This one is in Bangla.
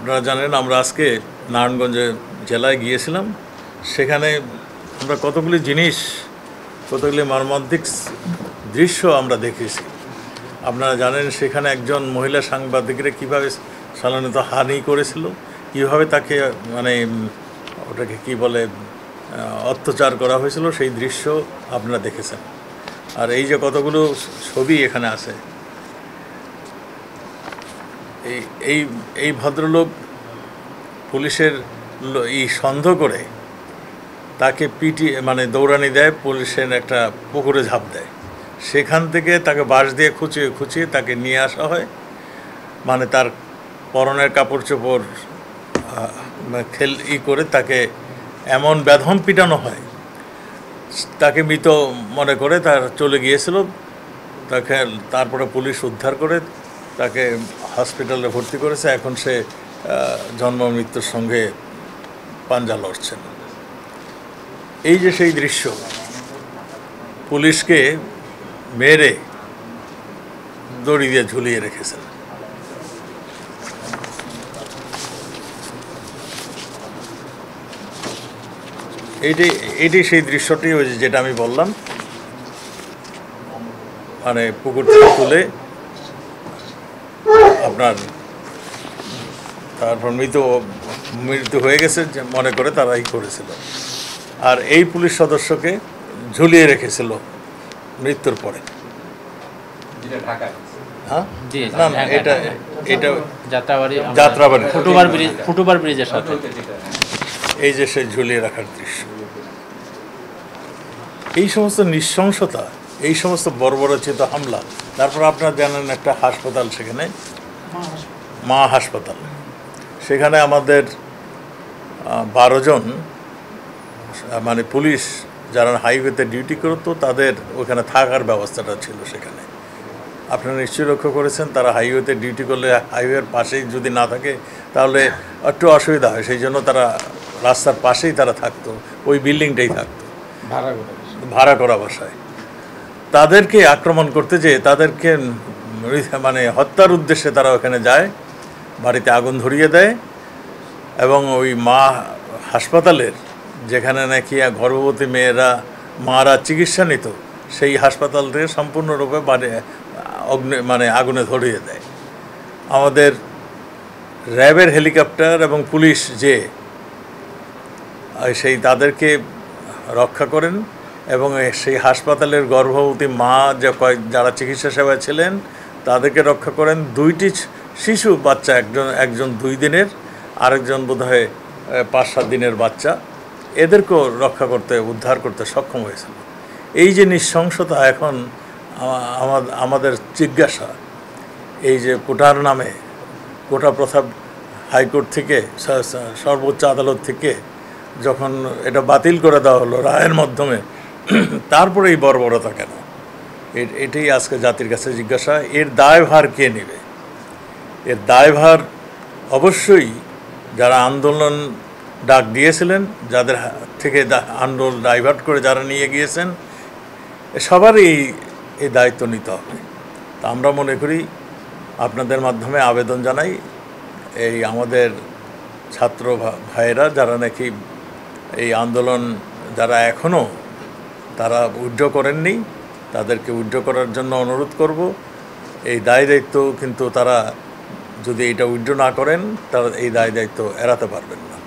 আপনারা জানেন আমরা আজকে নারায়ণগঞ্জে জেলায় গিয়েছিলাম। সেখানে আমরা কতগুলি জিনিস, কতগুলি মর্মান্তিক দৃশ্য আমরা দেখেছি। আপনারা জানেন সেখানে একজন মহিলা সাংবাদিকরা কীভাবে সালানিত হানি করেছিল, কীভাবে তাকে মানে ওটাকে কী বলে অত্যাচার করা হয়েছিল, সেই দৃশ্য আপনারা দেখেছেন। আর এই যে কতগুলো ছবি এখানে আছে, এই এই ভদ্রলোক পুলিশের সন্দেহ করে তাকে মানে দৌড়ানি দেয়, পুলিশের একটা পুকুরে ঝাঁপ দেয়। সেখান থেকে তাকে বাঁশ দিয়ে খুঁচিয়ে খুঁচিয়ে তাকে নিয়ে আসা হয়। মানে তার পরনের কাপড় চোপড় করে তাকে এমন বেদম পিটানো হয়, তাকে মৃত মনে করে তার চলে গিয়েছিল। তারপরে পুলিশ উদ্ধার করে তাকে হসপিটালে ভর্তি করেছে। এখন সে জন্ম মৃত্যুর সঙ্গে পাঞ্জা লড়ছেন। এই যে সেই দৃশ্য, পুলিশকে মেরে দড়ি দিয়ে ঝুলিয়ে রেখেছেন। এইটি সেই দৃশ্যটি, ওই যেটা আমি বললাম, মানে পুকুর থেকে তুলে আপনার তারপর মৃত্যু হয়ে গেছে মনে করে তারাই করেছিল। আর এই পুলিশ সদস্যকে ঝুলিয়ে রেখেছিল মৃত্যুর পরে। হ্যাঁ, না না, এটা যাত্রাবাড়ি ফুটওভার ব্রিজের সাথে এই যে সে ঝুলিয়ে রাখার দৃশ্য, এই সমস্ত নৃশংসতা, এই সমস্ত বর্বরচিত হামলা। তারপর আপনারা জানেন একটা হাসপাতাল, সেখানে মা হাসপাতাল, সেখানে আমাদের 12 জন মানে পুলিশ যারা হাইওয়েতে ডিউটি করতো, তাদের ওখানে থাকার ব্যবস্থাটা ছিল সেখানে। আপনারা নিশ্চয়ই লক্ষ্য করেছেন, তারা হাইওয়েতে ডিউটি করলে হাইওয়ের পাশেই যদি না থাকে তাহলে একটু অসুবিধা হয়। সেই জন্য তারা রাস্তার পাশেই তারা থাকতো, ওই বিল্ডিংটাই থাকতো ভাড়া করা বাসায়। তাদেরকে আক্রমণ করতে যেয়ে তাদেরকে মানে হত্যার উদ্দেশ্যে তারা ওখানে যায়, বাড়িতে আগুন ধরিয়ে দেয়। এবং ওই মা হাসপাতালের, যেখানে নাকি গর্ভবতী মারা চিকিৎসা নিত, সেই হাসপাতাল থেকে সম্পূর্ণরূপে মানে আগুনে ধরিয়ে দেয়। আমাদের র্যাবের হেলিকপ্টার এবং পুলিশ যে তাদেরকে রক্ষা করেন, এবং সেই হাসপাতালের গর্ভবতী মা যারা চিকিৎসা সেবায় ছিলেন তাদেরকে রক্ষা করেন। 2টি শিশু বাচ্চা, একজন 2 দিনের, আরেকজন বোধহয় 5-7 দিনের বাচ্চা, এদেরকেও রক্ষা করতে, উদ্ধার করতে সক্ষম হয়েছিল। এই যে নৃশংসতা, এখন আমাদের জিজ্ঞাসা, এই যে কোটার নামে, কোটা প্রথা হাইকোর্ট থেকে, সর্বোচ্চ আদালত থেকে যখন এটা বাতিল করে দেওয়া হলো রায়ের মাধ্যমে, তারপরে এই বর্বরতা কেন? এটাই আজকে জাতির কাছে জিজ্ঞাসা। এর দায়ভার কে নেবে? এর দায়ভার অবশ্যই যারা আন্দোলন ডাক দিয়েছিলেন, যাদের থেকে আন্দোলন ডাইভার্ট করে যারা নিয়ে গিয়েছেন, সবারই এই দায়িত্ব নিতে হবে। তা আমরা মনে করি, আপনাদের মাধ্যমে আবেদন জানাই, এই আমাদের ছাত্র ভাইয়েরা যারা নাকি এই আন্দোলন, যারা এখনও তারা উইথড্র করেননি, তাদেরকে উইথড্র করার জন্য অনুরোধ করব। এই দায়িত্ব কিন্তু তারা যদি এটা উইথড্র না করেন, তারা এই দায়িত্ব এড়াতে পারবেন না।